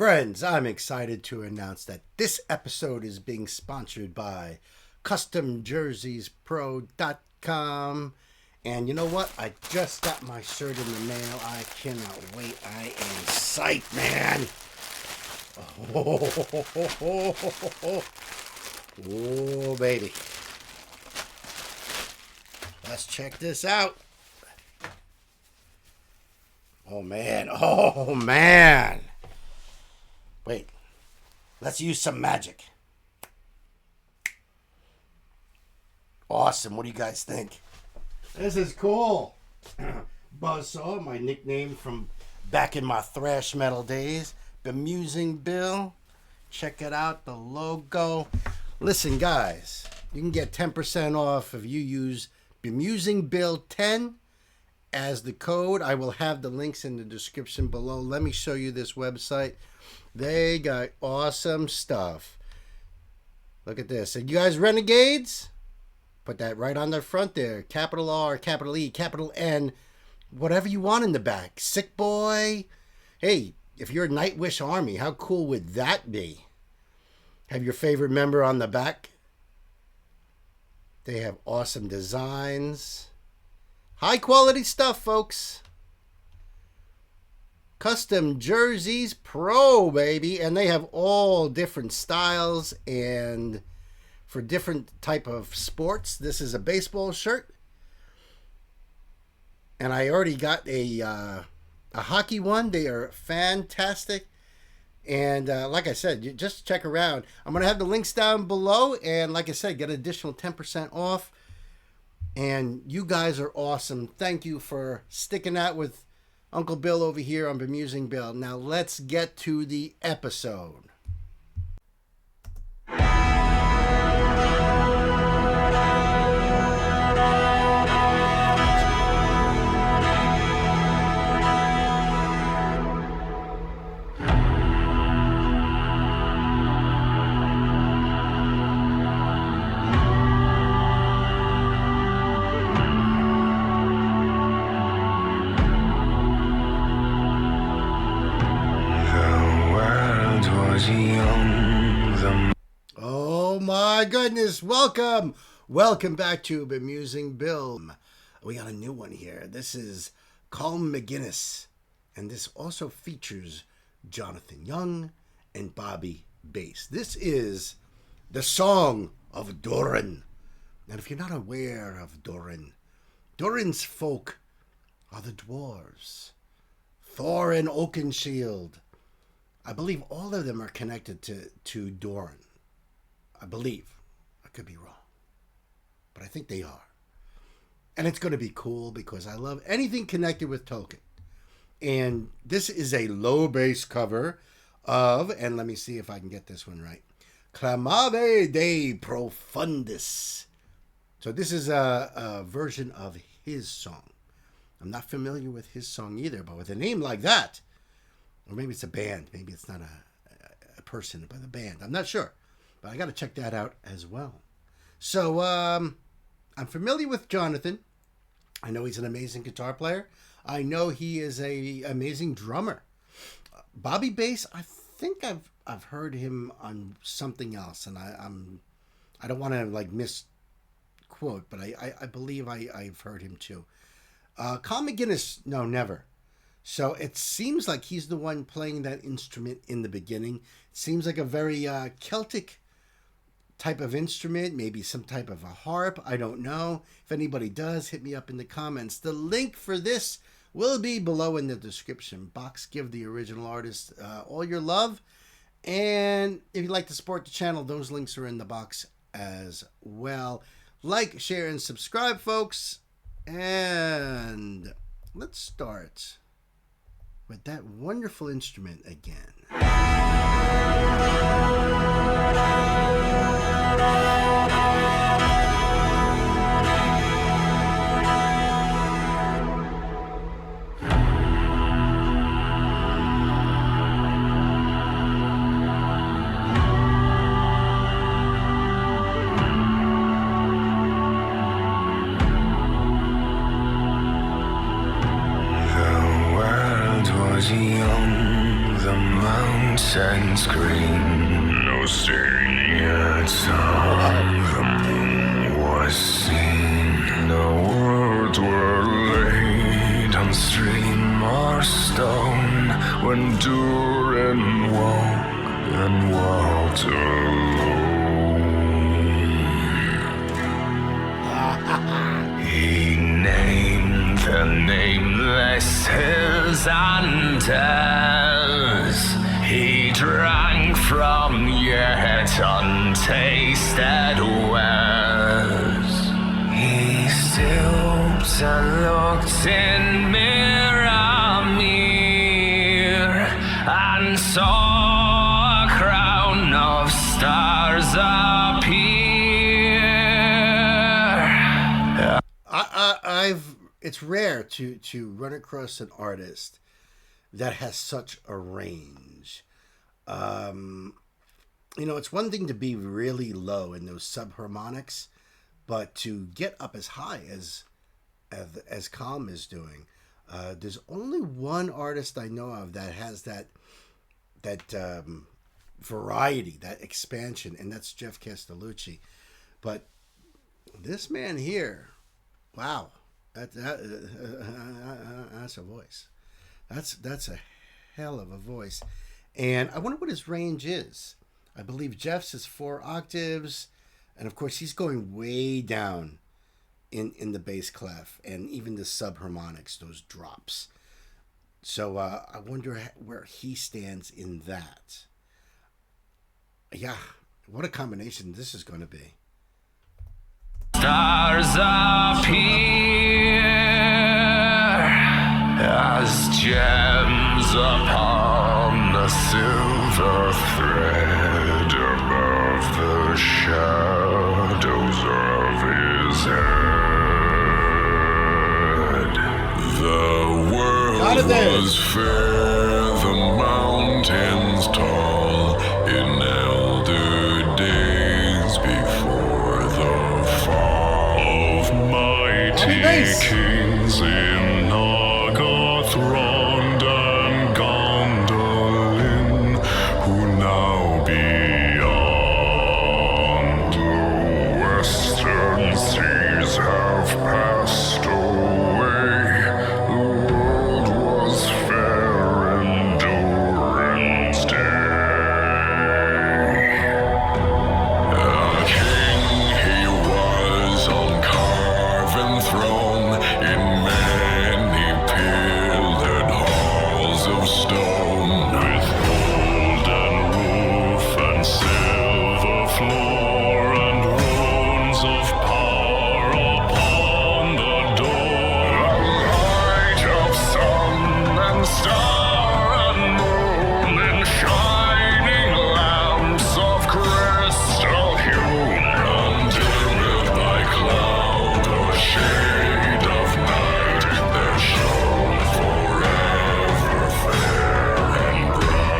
Friends, I'm excited to announce that this episode is being sponsored by CustomJerseysPro.com. And you know what? I just got my shirt in the mail. I cannot wait. I am psyched, man. Oh, baby. Let's check this out. Oh, man. Oh, man. Wait. Let's use some magic. Awesome. What do you guys think? This is cool. Buzzsaw, my nickname from back in my thrash metal days. Bemusing Bill. Check it out, the logo. Listen, guys, you can get 10% off if you use Bemusing Bill 10 as the code. I will have the links in the description below. Let me show you this website. They got awesome stuff. Look at this. And you guys renegades? Put that right on the front there. Capital R, capital E, capital N. Whatever you want in the back. Sick boy. Hey, if you're a Nightwish Army, how cool would that be? Have your favorite member on the back. They have awesome designs. High quality stuff, folks. Custom Jerseys Pro, baby. And they have all different styles and for different type of sports. This is a baseball shirt. And I already got a hockey one. They are fantastic. And like I said, you just check around. I'm going to have the links down below. And like I said, get an additional 10% off. And you guys are awesome. Thank you for sticking out with Uncle Bill over here on Bemusing Bill. Now let's get to the episode. Oh my goodness, welcome back to Bemusing Bill. We got a new one here. This is Colm McGuinness, and this also features Jonathan Young and Bobby Bass. This is the song of Durin. And if you're not aware of Durin, Durin's folk are the dwarves, Thor and Oakenshield. I believe all of them are connected to Durin. I believe. I could be wrong. But I think they are. And it's going to be cool because I love anything connected with Tolkien. And this is a low bass cover of, and let me see if I can get this one right, Clamave de Profundis. So this is a version of his song. I'm not familiar with his song either, but with a name like that, or maybe it's a band. Maybe it's not a person, but a band. I'm not sure. But I got to check that out as well. So I'm familiar with Jonathan. I know he's an amazing guitar player. I know he is an amazing drummer. Bobby Bass, I think I've heard him on something else. And I don't want to like misquote, but I believe I've heard him too. Colm McGuinness, no, never. So it seems like he's the one playing that instrument in the beginning. It seems like a very Celtic type of instrument, maybe some type of a harp. I don't know. If anybody does, hit me up in the comments. The link for this will be below in the description box. Give the original artist all your love. And if you'd like to support the channel, those links are in the box as well. Like, share, and subscribe, folks. And let's start with that wonderful instrument again. The world was young, the mountains green, no stain yet on the moon was seen. No words were laid on stream or stone when Durin woke and walked alone. He named the nameless hills and dells. He drank from yet untasted wells. He stooped and looked in mirror and saw a crown of stars appear. It's rare to run across an artist that has such a range. It's one thing to be really low in those subharmonics, but to get up as high as Colm is doing. There's only one artist I know of that has that variety, that expansion, and that's Jeff Castellucci. But this man here, wow, that's a voice. That's a hell of a voice. And I wonder what his range is. I believe Jeff's is 4 octaves, and of course he's going way down in the bass clef and even the subharmonics, those drops. So I wonder where he stands in that. Yeah, what a combination this is going to be. Stars appear as gems upon the silver thread above the shadows of his head. The world was fair, the mountains tall, in elder days before the fall of mighty kings in Nagathron and Gondolin, who now beyond the western seas have passed away. The world was fair in Durin's day. A king he was on carven throne in many pillared halls of stone, with golden roof and silver floor and runes of power upon the door. The light of sun and star and moon in shining lamps of crystal hewn, undimmed by cloud or shade of night, there shone forever fair and bright.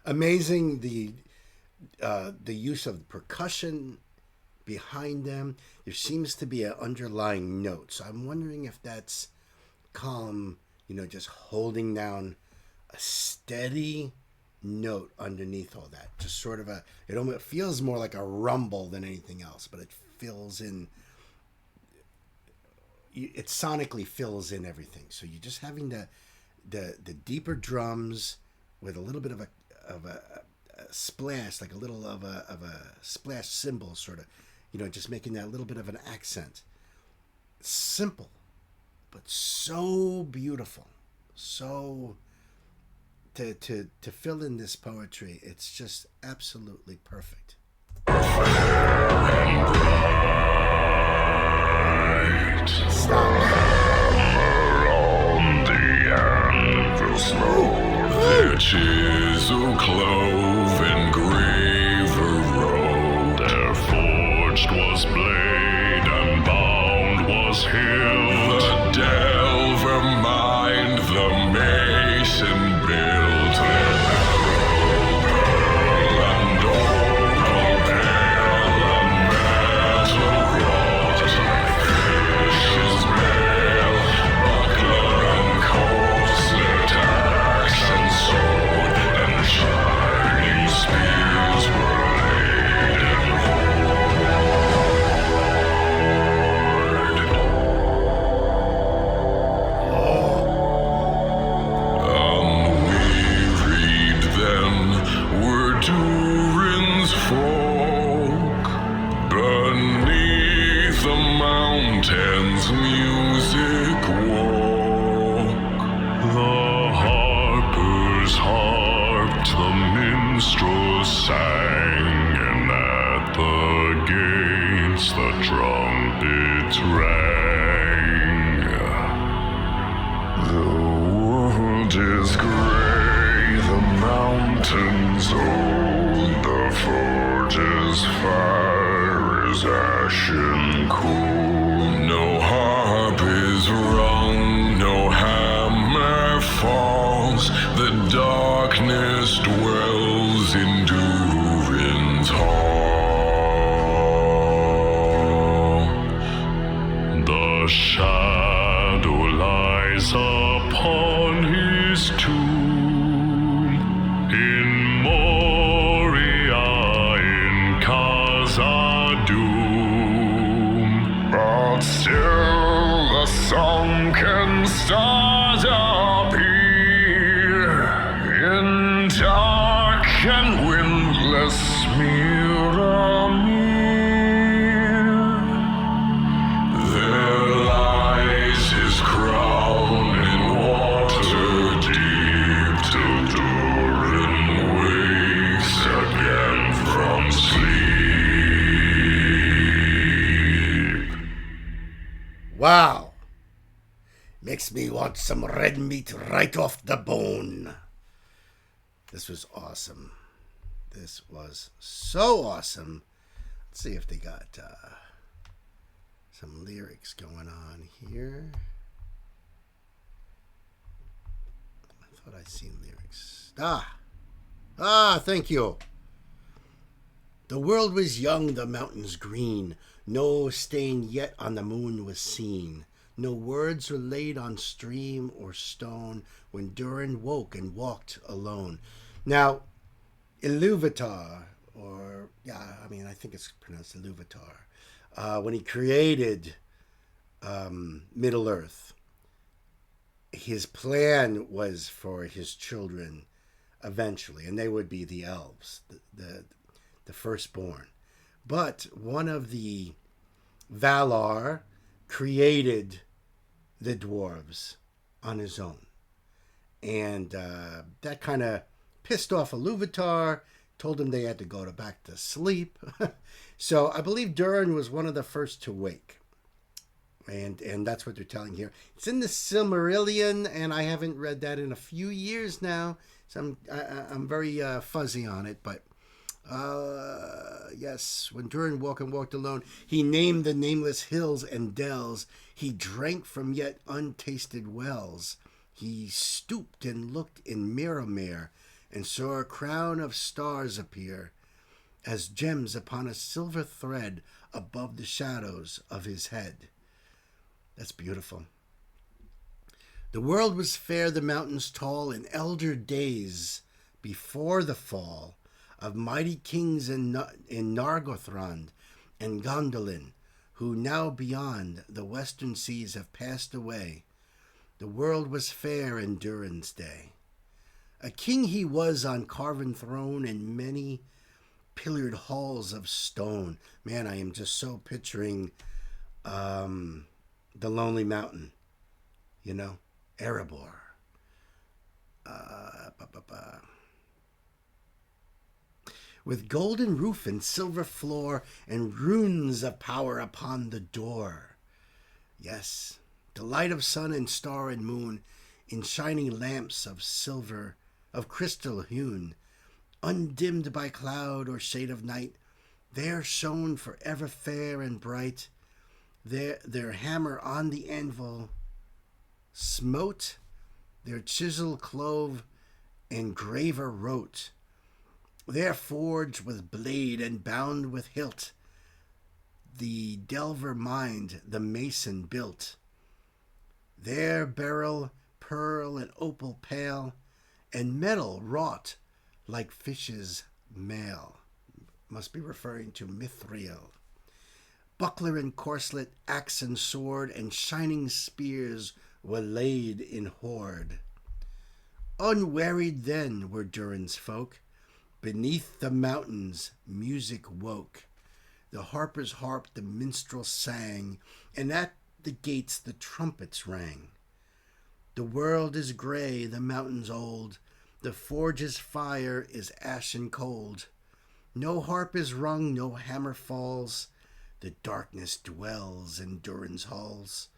Amazing the use of percussion behind them. There seems to be an underlying note. So I'm wondering if that's Colm, just holding down a steady note underneath all that. Just sort of it almost feels more like a rumble than anything else, but it fills in. It sonically fills in everything. So you're just having the deeper drums with a little bit of a splash, like a little of a splash cymbal, sort of, just making that little bit of an accent. Simple, but so beautiful. So to fill in this poetry, it's just absolutely perfect. Stop. Around the anvil snow, their chisel clove and graver rolled. Their forged was blade and bound was hill. The delver mined, the mason built. Their arrow, pearl, and opal pale, and metal wrought like fishes' mail. Buckler and course against the trumpets rang. The world is gray, the mountains old, the forge's fire is ashen cool. No harp is rung, no hammer falls, the darkness dwells in Durin's hall. The shadow lies upon his tomb in Moria, in Khazad-dûm. But still the sunken stars appear in dark and windless Miramir. There lies his crown in water deep, till Durin wakes again from sleep. Wow. Makes me want some red meat right off the bone. This was awesome. This was so awesome. Let's see if they got some lyrics going on here. I thought I'd seen lyrics. Thank you. The world was young, the mountains green. No stain yet on the moon was seen. No words were laid on stream or stone when Durin woke and walked alone. Now, Iluvatar, I think it's pronounced Iluvatar, when he created Middle-earth, his plan was for his children eventually, and they would be the elves, the firstborn. But one of the Valar created the dwarves on his own. And that kind of pissed off Iluvatar, told him they had to go back to sleep. So I believe Durin was one of the first to wake. And that's what they're telling here. It's in the Silmarillion, and I haven't read that in a few years now. So I'm very fuzzy on it, but yes, when Durin walked alone, he named the nameless hills and dells. He drank from yet untasted wells. He stooped and looked in Miramir, and saw a crown of stars appear, as gems upon a silver thread above the shadows of his head. That's beautiful. The world was fair, the mountains tall, in elder days before the fall of mighty kings in Nargothrond and Gondolin, who now beyond the western seas have passed away. The world was fair in Durin's day. A king he was on carven throne in many pillared halls of stone. Man, I am just so picturing the Lonely Mountain, Erebor. With golden roof and silver floor, and runes of power upon the door. Yes, the light of sun and star and moon, in shining lamps of silver, of crystal hewn, undimmed by cloud or shade of night, there shone forever fair and bright. Their hammer on the anvil smote, their chisel clove, and graver wrote. There forged with blade and bound with hilt, the delver mind the mason built. There beryl, pearl, and opal pale, and metal wrought like fish's mail. Must be referring to Mithril. Buckler and corselet, axe and sword, and shining spears were laid in hoard. Unwearied then were Durin's folk. Beneath the mountains music woke. The harper's harp the minstrel sang, and at the gates the trumpets rang. The world is gray, the mountains old, the forge's fire is ashen cold. No harp is rung, no hammer falls. The darkness dwells in Durin's halls.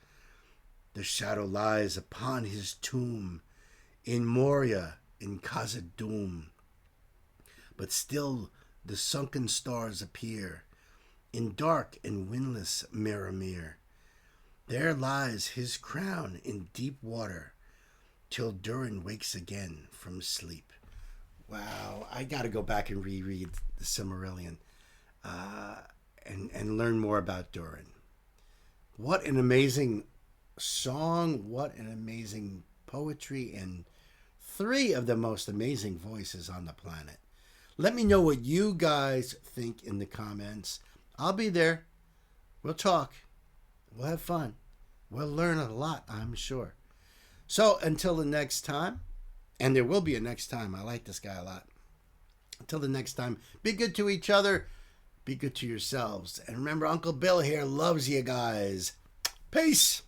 The shadow lies upon his tomb in Moria, in Khazad-dûm. But still the sunken stars appear in dark and windless Merimir. There lies his crown in deep water till Durin wakes again from sleep. Wow, I got to go back and reread the Silmarillion and learn more about Durin. What an amazing song, what an amazing poetry, and three of the most amazing voices on the planet. Let me know what you guys think in the comments. I'll be there. We'll talk. We'll have fun. We'll learn a lot, I'm sure. So until the next time, and there will be a next time. I like this guy a lot. Until the next time, be good to each other. Be good to yourselves. And remember, Uncle Bill here loves you guys. Peace.